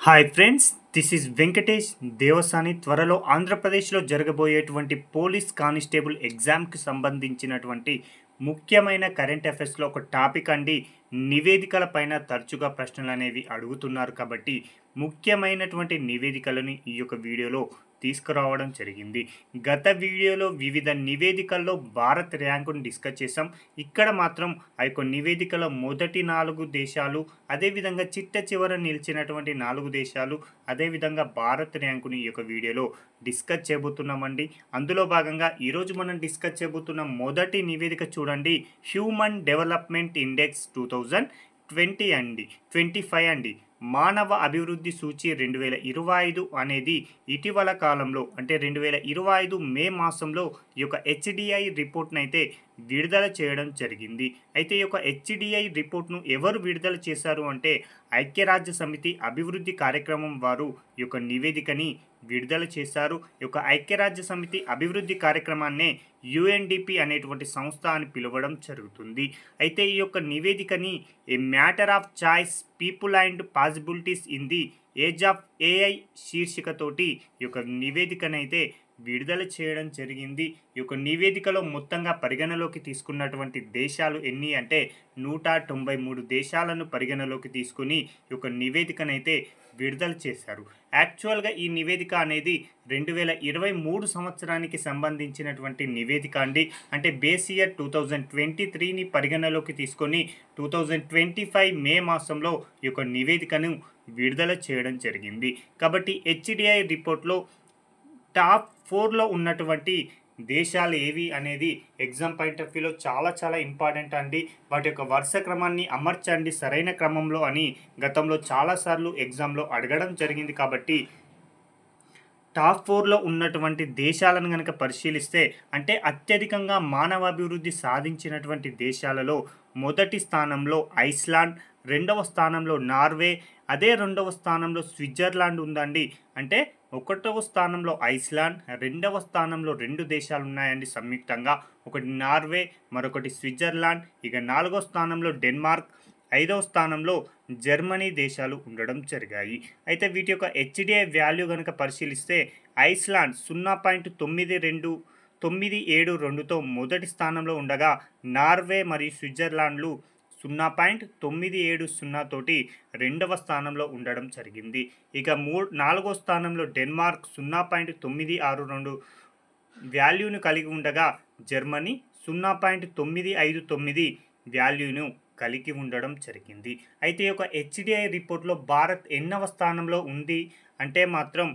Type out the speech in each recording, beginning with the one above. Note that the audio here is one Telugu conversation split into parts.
Hi friends, this is Venkatesh Devasani. త్వరలో ఆంధ్రప్రదేశ్లో జరగబోయేటువంటి పోలీస్ కానిస్టేబుల్ ఎగ్జామ్కి సంబంధించినటువంటి ముఖ్యమైన కరెంట్ అఫైర్స్లో ఒక టాపిక్ అండి. నివేదికల పైన తరచుగా ప్రశ్నలు అనేవి అడుగుతున్నారు కాబట్టి ముఖ్యమైనటువంటి నివేదికలను ఈ యొక్క వీడియోలో తీసుకురావడం జరిగింది. గత వీడియోలో వివిధ నివేదికల్లో భారత్ ర్యాంకును డిస్కస్ చేసాం. ఇక్కడ మాత్రం ఆ యొక్క నివేదికల మొదటి 4 దేశాలు, అదేవిధంగా చిట్ట చివర నిలిచినటువంటి 4 దేశాలు, అదేవిధంగా భారత్ ర్యాంకుని ఈ యొక్క వీడియోలో డిస్కస్ చేయబోతున్నామండి. అందులో భాగంగా ఈరోజు మనం డిస్కస్ చేయబోతున్న మొదటి నివేదిక చూడండి, హ్యూమన్ డెవలప్మెంట్ ఇండెక్స్ 2020 అండి, 25 అండి. మానవ అభివృద్ధి సూచి 2025 అనేది ఇటీవల కాలంలో అంటే 2025 మే మాసంలో ఈ యొక్క హెచ్డిఐ రిపోర్ట్ను అయితే విడుదల చేయడం జరిగింది. అయితే ఈ యొక్క హెచ్డిఐ రిపోర్ట్ను ఎవరు విడుదల చేశారు అంటే ఐక్యరాజ్య సమితి అభివృద్ధి కార్యక్రమం వారు ఈ యొక్క నివేదికని విడుదల చేశారు. ఈ యొక్క ఐక్యరాజ్య సమితి అభివృద్ధి కార్యక్రమాన్నే యుఎన్డిపి అనేటువంటి సంస్థ అని పిలవడం జరుగుతుంది. అయితే ఈ యొక్క నివేదికని a matter of choice, people and possibilities in the age of AI శీర్షికతోటి ఈ యొక్క నివేదికనైతే విడుదల చేయడం జరిగింది. ఈ యొక్క నివేదికలో మొత్తంగా పరిగణలోకి తీసుకున్నటువంటి దేశాలు ఎన్ని అంటే 193 దేశాలను పరిగణలోకి తీసుకుని ఈ యొక్క నివేదికనైతే విడుదల చేశారు. యాక్చువల్గా ఈ నివేదిక అనేది 2023 సంవత్సరానికి సంబంధించినటువంటి నివేదిక అండి. అంటే బేస్ ఇయర్ 2023ని పరిగణలోకి తీసుకొని 2025 మే మాసంలో ఈ యొక్క నివేదికను విడుదల చేయడం జరిగింది. కాబట్టి హెచ్డిఐ రిపోర్ట్లో టాప్ 4లో ఉన్నటువంటి దేశాలు ఏవి అనేది ఎగ్జామ్ పాయింట్ ఆఫ్ వ్యూలో చాలా ఇంపార్టెంట్ అండి. వాటి యొక్క వరుస క్రమాన్ని అమర్చండి సరైన క్రమంలో అని గతంలో చాలాసార్లు ఎగ్జామ్లో అడగడం జరిగింది. కాబట్టి టాప్ 4లో ఉన్నటువంటి దేశాలను కనుక పరిశీలిస్తే అంటే అత్యధికంగా మానవాభివృద్ధి సాధించినటువంటి దేశాలలో మొదటి స్థానంలో ఐస్లాండ్, రెండవ స్థానంలో నార్వే, అదే రెండవ స్థానంలో స్విట్జర్లాండ్ ఉందండి. అంటే 1వ స్థానంలో ఐస్లాండ్, 2వ స్థానంలో 2 దేశాలు ఉన్నాయండి సంయుక్తంగా, ఒకటి నార్వే, మరొకటి స్విట్జర్లాండ్. ఇక 4వ స్థానంలో డెన్మార్క్, 5వ స్థానంలో జర్మనీ దేశాలు ఉండడం జరిగాయి. అయితే వీటి యొక్క హెచ్డిఐ వాల్యూ కనుక పరిశీలిస్తే ఐస్లాండ్ 0.972తో మొదటి స్థానంలో ఉండగా నార్వే మరియు స్విట్జర్లాండ్లు 0.970 తోటి రెండవ స్థానంలో ఉండడం జరిగింది. ఇక 4వ స్థానంలో డెన్మార్క్ 0.962 వాల్యూను కలిగి ఉండగా జర్మనీ 0.959 వాల్యూను కలిగి ఉండడం జరిగింది. అయితే ఈ యొక్క హెచ్డిఐ రిపోర్ట్లో భారత్ ఎన్నవ స్థానంలో ఉంది అంటే మాత్రం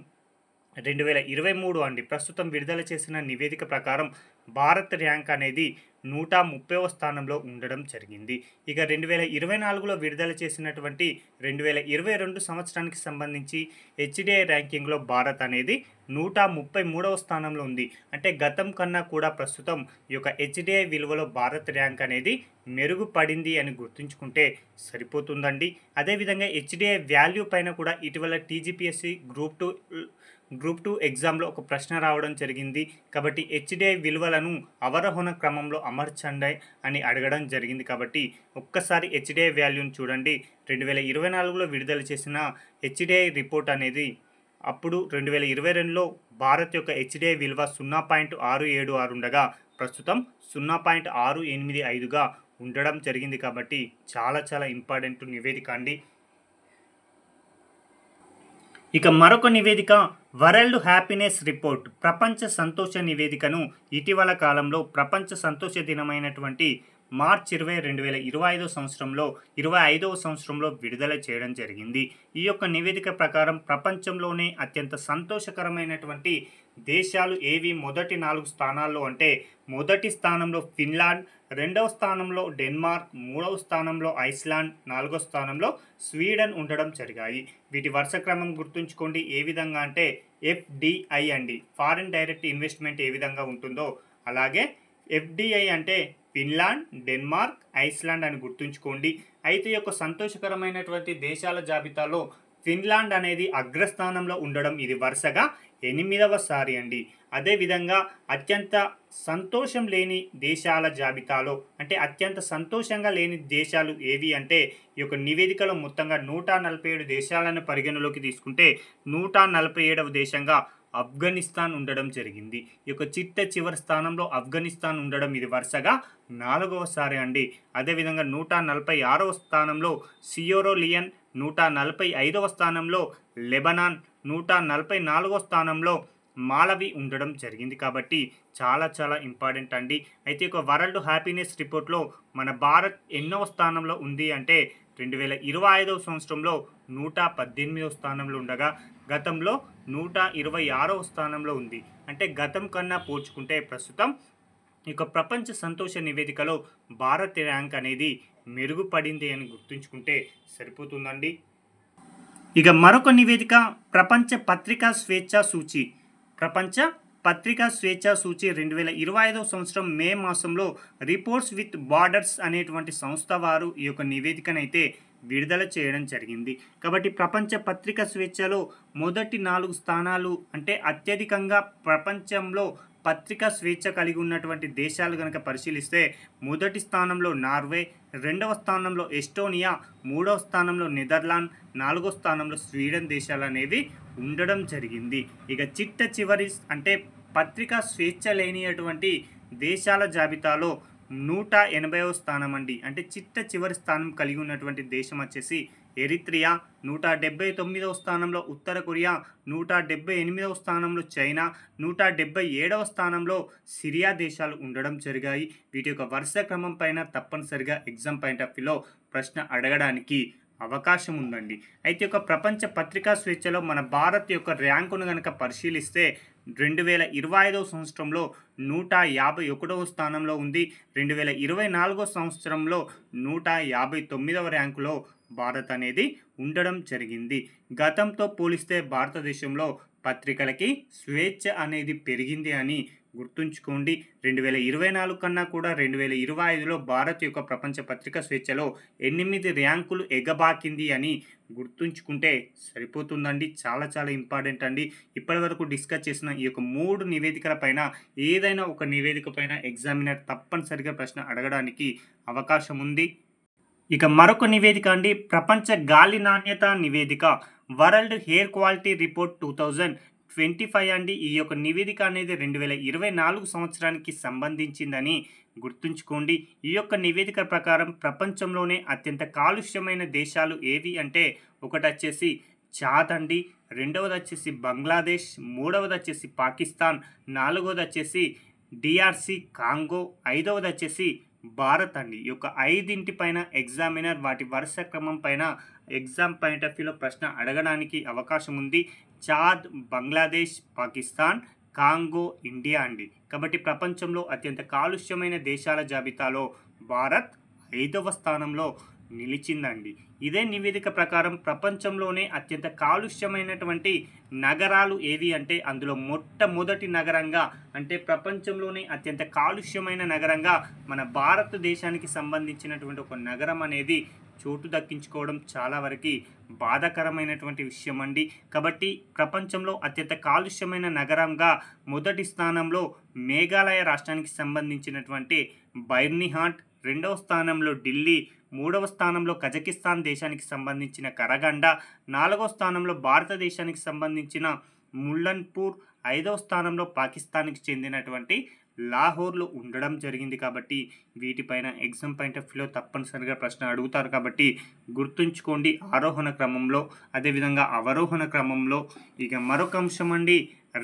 2023 అండి. ప్రస్తుతం విడుదల చేసిన నివేదిక ప్రకారం భారత్ ర్యాంక్ అనేది 130వ స్థానంలో ఉండడం జరిగింది. ఇక 2024లో విడుదల చేసినటువంటి 2022 సంవత్సరానికి సంబంధించి హెచ్డిఐ ర్యాంకింగ్లో భారత్ అనేది 133వ స్థానంలో ఉంది. అంటే గతం కన్నా కూడా ప్రస్తుతం ఈ యొక్క హెచ్డిఐ విలువలో భారత్ ర్యాంక్ అనేది మెరుగుపడింది అని గుర్తుంచుకుంటే సరిపోతుందండి. అదేవిధంగా హెచ్డిఐ వాల్యూ పైన కూడా ఇటీవల టీజీపీఎస్సీ గ్రూప్ 2 ఎగ్జామ్లో ఒక ప్రశ్న రావడం జరిగింది. కాబట్టి హెచ్డిఐ విలువలను అవరోహణ క్రమంలో అమర్చండి అని అడగడం జరిగింది. కాబట్టి ఒక్కసారి హెచ్డిఐ వాల్యూని చూడండి. 2024లో విడుదల చేసిన హెచ్డిఐ రిపోర్ట్ అనేది అప్పుడు 2022లో భారత్ యొక్క హెచ్డిఐ విలువ 0.676 ఉండగా ప్రస్తుతం 0.685గా ఉండడం జరిగింది. కాబట్టి చాలా ఇంపార్టెంట్ నివేదిక అండి. ఇక మరొక నివేదిక వరల్డ్ హ్యాపీనెస్ రిపోర్ట్, ప్రపంచ సంతోష నివేదికను ఇటీవల కాలంలో ప్రపంచ సంతోష దినమైనటువంటి మార్చ్ 20, 2025వ సంవత్సరంలో విడుదల చేయడం జరిగింది. ఈ యొక్క నివేదిక ప్రకారం ప్రపంచంలోనే అత్యంత సంతోషకరమైనటువంటి దేశాలు ఏవి మొదటి 4 స్థానాల్లో అంటే మొదటి స్థానంలో ఫిన్లాండ్, 2వ స్థానంలో డెన్మార్క్, 3వ స్థానంలో ఐస్లాండ్, 4వ స్థానంలో స్వీడన్ ఉండడం జరిగాయి. వీటి వరుస క్రమం గుర్తుంచుకోండి. ఏ విధంగా అంటే ఎఫ్డిఐ అండి, ఫారిన్ డైరెక్ట్ ఇన్వెస్ట్మెంట్ ఏ విధంగా ఉంటుందో అలాగే ఎఫ్డిఐ అంటే ఫిన్లాండ్, డెన్మార్క్, ఐస్లాండ్ అని గుర్తుంచుకోండి. అయితే ఈ యొక్క సంతోషకరమైనటువంటి దేశాల జాబితాలో ఫిన్లాండ్ అనేది అగ్రస్థానంలో ఉండడం ఇది వరుసగా 8వసారి అండి. అదేవిధంగా అత్యంత సంతోషం లేని దేశాల జాబితాలో అంటే అత్యంత సంతోషంగా లేని దేశాలు ఏవి అంటే ఈ యొక్క నివేదికలో మొత్తంగా 147 దేశాలను పరిగణలోకి తీసుకుంటే 147వ దేశంగా ఆఫ్ఘనిస్తాన్ ఉండడం జరిగింది. ఈ యొక్క చివరి స్థానంలో ఆఫ్ఘనిస్తాన్ ఉండడం ఇది వరుసగా 4వసారి అండి. అదేవిధంగా 146వ స్థానంలో సియోరోలియన్, 145వ స్థానంలో లెబనాన్, 144వ స్థానంలో మాలవి ఉండడం జరిగింది. కాబట్టి చాలా చాలా ఇంపార్టెంట్ అండి. అయితే ఒక వరల్డ్ హ్యాపీనెస్ రిపోర్ట్లో మన భారత్ ఎన్నవ స్థానంలో ఉంది అంటే 2025వ సంవత్సరంలో 118వ స్థానంలో ఉండగా గతంలో 126వ స్థానంలో ఉంది. అంటే గతం కన్నా పోల్చుకుంటే ప్రస్తుతం ఇక ప్రపంచ సంతోష నివేదికలో భారత్ ర్యాంక్ అనేది మెరుగుపడింది అని గుర్తుంచుకుంటే సరిపోతుందండి. ఇక మరొక నివేదిక ప్రపంచ పత్రికా స్వేచ్ఛా సూచి. ప్రపంచ పత్రికా స్వేచ్ఛా సూచి 2025వ సంవత్సరం మే మాసంలో రిపోర్ట్స్ విత్ బార్డర్స్ అనేటువంటి సంస్థ వారు ఈ యొక్క నివేదికనైతే విడుదల చేయడం జరిగింది. కాబట్టి ప్రపంచ పత్రికా స్వేచ్ఛలో మొదటి 4 స్థానాలు అంటే అత్యధికంగా ప్రపంచంలో పత్రికా స్వేచ్ఛ కలిగి ఉన్నటువంటి దేశాలు కనుక పరిశీలిస్తే మొదటి స్థానంలో నార్వే, 2వ స్థానంలో ఎస్టోనియా, 3వ స్థానంలో నెదర్లాండ్, 4వ స్థానంలో స్వీడన్ దేశాలు అనేవి ఉండడం జరిగింది. ఇక చివరి అంటే పత్రికా స్వేచ్ఛ లేనిటువంటి దేశాల జాబితాలో 180వ స్థానం అండి. అంటే చివరి స్థానం కలిగి ఉన్నటువంటి దేశం వచ్చేసి ఎరిత్రియా, 179వ స్థానంలో ఉత్తర కొరియా, 178వ స్థానంలో చైనా, 177వ స్థానంలో సిరియా దేశాలు ఉండడం జరిగాయి. వీటి యొక్క వరుస క్రమం పైన తప్పనిసరిగా ఎగ్జామ్ పాయింట్ ఆఫ్ వ్యూలో ప్రశ్న అడగడానికి అవకాశం ఉందండి. అయితే ఒక ప్రపంచ పత్రికా స్వేచ్ఛలో మన భారత్ యొక్క ర్యాంకును కనుక పరిశీలిస్తే 2025వ సంవత్సరంలో 151వ స్థానంలో ఉంది. 2024వ సంవత్సరంలో 159వ ర్యాంకులో భారత్ అనేది ఉండడం జరిగింది. గతంతో పోలిస్తే భారతదేశంలో పత్రికలకి స్వేచ్ఛ అనేది పెరిగింది అని గుర్తుంచుకోండి. 2024 కన్నా కూడా 2025లో భారత్ యొక్క ప్రపంచ పత్రికా స్వేచ్ఛలో 8 ర్యాంకులు ఎగబాకింది అని గుర్తుంచుకుంటే సరిపోతుందండి. చాలా చాలా ఇంపార్టెంట్ అండి. ఇప్పటి వరకు డిస్కస్ చేసిన ఈ యొక్క 3 నివేదికల పైన ఏదైనా ఒక నివేదిక పైన ఎగ్జామినర్ తప్పనిసరిగా ప్రశ్న అడగడానికి అవకాశం ఉంది. ఇక మరొక నివేదిక అండి, ప్రపంచ గాలి నాణ్యత నివేదిక వరల్డ్ ఎయిర్ క్వాలిటీ రిపోర్ట్ 2025 అండి. ఈ యొక్క నివేదిక అనేది 2024 సంవత్సరానికి సంబంధించిందని గుర్తుంచుకోండి. ఈ యొక్క నివేదిక ప్రకారం ప్రపంచంలోనే అత్యంత కాలుష్యమైన దేశాలు ఏవి అంటే ఒకటి వచ్చేసి చాద్ అండి, 2వది వచ్చేసి బంగ్లాదేశ్, 3వది వచ్చేసి పాకిస్తాన్, 4వది వచ్చేసి డిఆర్సి కాంగో, 5వది వచ్చేసి భారత్ అండి. ఈ యొక్క 5 పైన ఎగ్జామినర్ వాటి వరుస క్రమం పైన ఎగ్జామ్ పాయింట్ ఆఫ్ వ్యూలో ప్రశ్న అడగడానికి అవకాశం ఉంది. Chad, Bangladesh, Pakistan, Congo, India అండి. కాబట్టి ప్రపంచంలో అత్యంత కాలుష్యమైన దేశాల జాబితాలో భారత్ 5వ స్థానంలో నిలిచిందండి. ఇదే నివేదిక ప్రకారం ప్రపంచంలోనే అత్యంత కాలుష్యమైనటువంటి నగరాలు ఏవి అంటే అందులో మొట్టమొదటి నగరంగా అంటే ప్రపంచంలోనే అత్యంత కాలుష్యమైన నగరంగా మన భారతదేశానికి సంబంధించినటువంటి ఒక నగరం అనేది చోటు దక్కించుకోవడం చాలా వరకు బాధాకరమైనటువంటి విషయం అండి. కాబట్టి ప్రపంచంలో అత్యంత కాలుష్యమైన నగరంగా మొదటి స్థానంలో మేఘాలయ రాష్ట్రానికి సంబంధించినటువంటి బైర్నిహాట్, 2వ స్థానంలో ఢిల్లీ, 3వ స్థానంలో కజకిస్తాన్ దేశానికి సంబంధించిన కరగండ, 4వ స్థానంలో భారతదేశానికి సంబంధించిన ముల్లన్పూర్, 5వ స్థానంలో పాకిస్తాన్కి చెందినటువంటి లాహోర్లో ఉండడం జరిగింది. కాబట్టి వీటిపైన ఎగ్జామ్ పాయింట్ ఆఫ్ వ్యూలో తప్పనిసరిగా ప్రశ్న అడుగుతారు. కాబట్టి గుర్తుంచుకోండి ఆరోహణ క్రమంలో, అదేవిధంగా అవరోహణ క్రమంలో. ఇక మరొక అంశం అండి,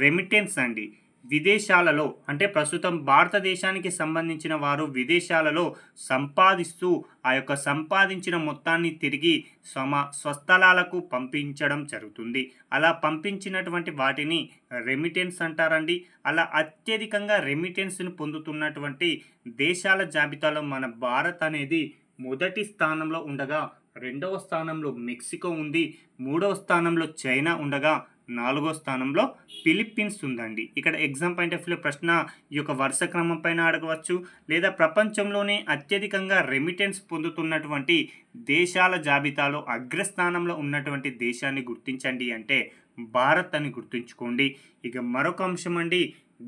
రెమిటెన్స్ అండి. విదేశాలలో అంటే ప్రస్తుతం భారతదేశానికి సంబంధించిన వారు విదేశాలలో సంపాదిస్తూ ఆ యొక్క సంపాదించిన మొత్తాన్ని తిరిగి స్వస్థలాలకు పంపించడం జరుగుతుంది. అలా పంపించినటువంటి వాటిని రెమిటెన్స్ అంటారండి. అలా అత్యధికంగా రెమిటెన్స్ను పొందుతున్నటువంటి దేశాల జాబితాలో మన భారత్ అనేది మొదటి స్థానంలో ఉండగా 2వ స్థానంలో మెక్సికో ఉంది, 3వ స్థానంలో చైనా ఉండగా 4వ స్థానంలో ఫిలిప్పీన్స్ ఉందండి. ఇక్కడ ఎగ్జామ్ పాయింట్ ఆఫ్ వ్యూలో ప్రశ్న ఈ యొక్క వరుస క్రమం పైన అడగవచ్చు, లేదా ప్రపంచంలోనే అత్యధికంగా రెమిటెన్స్ పొందుతున్నటువంటి దేశాల జాబితాలో అగ్రస్థానంలో ఉన్నటువంటి దేశాన్ని గుర్తించండి అంటే భారత్ అని గుర్తుంచుకోండి. ఇక మరొక అంశం అండి,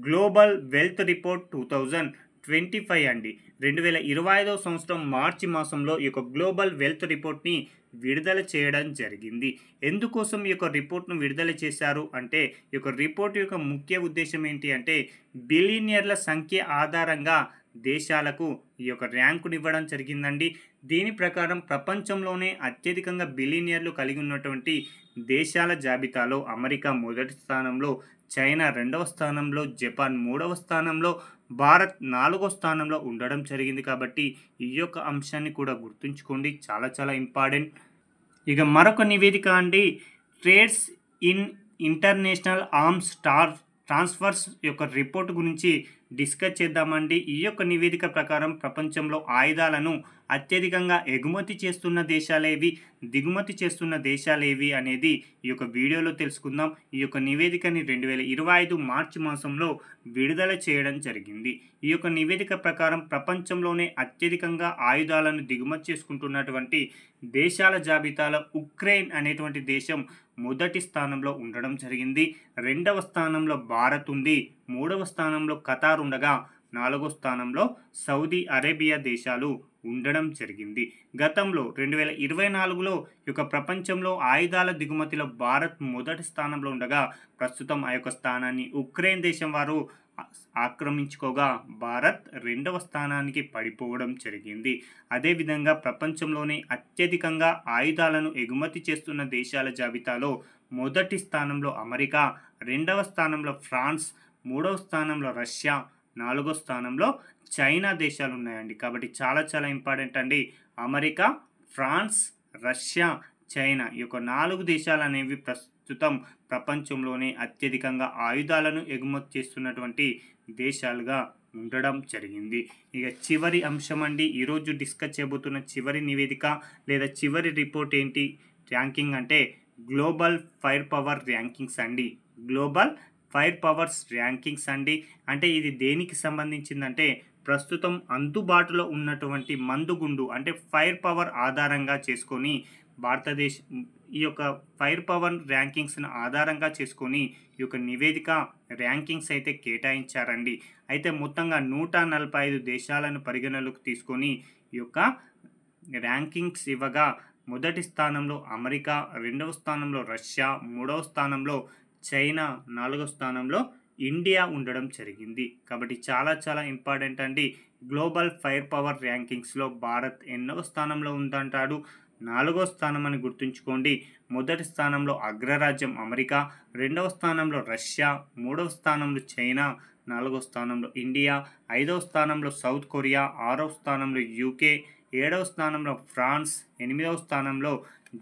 గ్లోబల్ వెల్త్ రిపోర్ట్ 2025 అండి. 2025వ సంవత్సరం మార్చి మాసంలో ఈ యొక్క గ్లోబల్ వెల్త్ రిపోర్ట్ని విడుదల చేయడం జరిగింది. ఎందుకోసం ఈ యొక్క రిపోర్ట్ను విడుదల చేశారు అంటే, ఈ యొక్క రిపోర్ట్ యొక్క ముఖ్య ఉద్దేశం ఏంటి అంటే, బిలియనియర్ల సంఖ్య ఆధారంగా దేశాలకు ఈ యొక్క ర్యాంకుని ఇవ్వడం జరిగిందండి. దీని ప్రకారం ప్రపంచంలోనే అత్యధికంగా బిలియనియర్లు కలిగి ఉన్నటువంటి దేశాల జాబితాలో అమెరికా మొదటి స్థానంలో, చైనా 2వ స్థానంలో, జపాన్ 3వ స్థానంలో, భారత్ 4వ స్థానంలో ఉండడం జరిగింది. కాబట్టి ఈ యొక్క అంశాన్ని కూడా గుర్తుంచుకోండి, చాలా చాలా ఇంపార్టెంట్. ఇక మరొక నివేదిక అండి, trades in international arms transfers యొక్క రిపోర్ట్ గురించి డిస్కస్ చేద్దామండి. ఈ యొక్క నివేదిక ప్రకారం ప్రపంచంలో ఆయుధాలను అత్యధికంగా ఎగుమతి చేస్తున్న దేశాలేవి, దిగుమతి చేస్తున్న దేశాలేవి అనేది ఈ యొక్క వీడియోలో తెలుసుకుందాం. ఈ యొక్క నివేదికని 2025 మార్చి మాసంలో విడుదల చేయడం జరిగింది. ఈ యొక్క నివేదిక ప్రకారం ప్రపంచంలోనే అత్యధికంగా ఆయుధాలను దిగుమతి చేసుకుంటున్నటువంటి దేశాల జాబితాలో ఉక్రెయిన్ అనేటువంటి దేశం మొదటి స్థానంలో ఉండడం జరిగింది. 2వ స్థానంలో భారత్ ఉంది, 3వ స్థానంలో ఖతార్ ఉండగా, 4వ స్థానంలో సౌదీ అరేబియా దేశాలు ఉండడం జరిగింది. గతంలో 2024లో ఈ యొక్క ప్రపంచంలో ఆయుధాల దిగుమతిలో భారత్ మొదటి స్థానంలో ఉండగా, ప్రస్తుతం ఆ యొక్క స్థానాన్ని ఉక్రెయిన్ దేశం వారు ఆక్రమించుకోగా భారత్ 2వ స్థానానికి పడిపోవడం జరిగింది. అదేవిధంగా ప్రపంచంలోనే అత్యధికంగా ఆయుధాలను ఎగుమతి చేస్తున్న దేశాల జాబితాలో మొదటి స్థానంలో అమెరికా, 2వ స్థానంలో ఫ్రాన్స్, 3వ స్థానంలో రష్యా, 4వ స్థానంలో చైనా దేశాలు ఉన్నాయండి. కాబట్టి చాలా చాలా ఇంపార్టెంట్ అండి. అమెరికా, ఫ్రాన్స్, రష్యా, చైనా ఈ యొక్క 4 దేశాలు అనేవి ప్రస్తుతం ప్రపంచంలోనే అత్యధికంగా ఆయుధాలను ఎగుమతి చేస్తున్నటువంటి దేశాలుగా ఉండడం జరిగింది. ఇక చివరి అంశం అండి, ఈరోజు డిస్కస్ చేయబోతున్న చివరి నివేదిక లేదా చివరి రిపోర్ట్ ఏంటి ర్యాంకింగ్ అంటే, గ్లోబల్ ఫైర్ పవర్ ర్యాంకింగ్స్ అండి. గ్లోబల్ ఫైర్ పవర్స్ ర్యాంకింగ్స్ అండి. అంటే ఇది దేనికి సంబంధించిందంటే, ప్రస్తుతం అందుబాటులో ఉన్నటువంటి మందుగుండు అంటే ఫైర్ పవర్ ఆధారంగా చేసుకొని భారతదేశం ఈ యొక్క ఫైర్ పవర్ ర్యాంకింగ్స్ను ఆధారంగా చేసుకొని ఈ యొక్క నివేదిక ర్యాంకింగ్స్ అయితే కేటాయించారండి. అయితే మొత్తంగా 145 దేశాలను పరిగణలోకి తీసుకొని ఈ యొక్క ర్యాంకింగ్స్ ఇవ్వగా, మొదటి స్థానంలో అమెరికా, 2వ స్థానంలో రష్యా, 3వ స్థానంలో చైనా, 4వ స్థానంలో ఇండియా ఉండడం జరిగింది. కాబట్టి చాలా చాలా ఇంపార్టెంట్ అండి. గ్లోబల్ ఫైర్ పవర్ ర్యాంకింగ్స్లో భారత్ ఎన్నవ స్థానంలో ఉందంటాడు, 4వ స్థానం అని గుర్తుంచుకోండి. మొదటి స్థానంలో అగ్రరాజ్యం అమెరికా, 2వ స్థానంలో రష్యా, 3వ స్థానంలో చైనా, 4వ స్థానంలో ఇండియా, 5వ స్థానంలో సౌత్ కొరియా, 6వ స్థానంలో యూకే, 7వ స్థానంలో ఫ్రాన్స్, 8వ స్థానంలో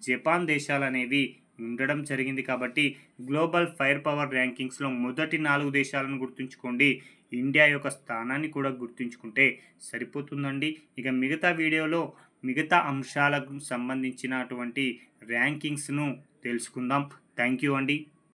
జపాన్ దేశాలు అనేవి ఉండడం జరిగింది. కాబట్టి గ్లోబల్ ఫైర్ పవర్ ర్యాంకింగ్స్లో మొదటి 4 దేశాలను గుర్తుంచుకోండి, ఇండియా యొక్క స్థానాన్ని కూడా గుర్తుంచుకుంటే సరిపోతుందండి. ఇక మిగతా వీడియోలో మిగతా అంశాలకు సంబంధించినటువంటి ర్యాంకింగ్స్ను తెలుసుకుందాం. థ్యాంక్ యూ అండి.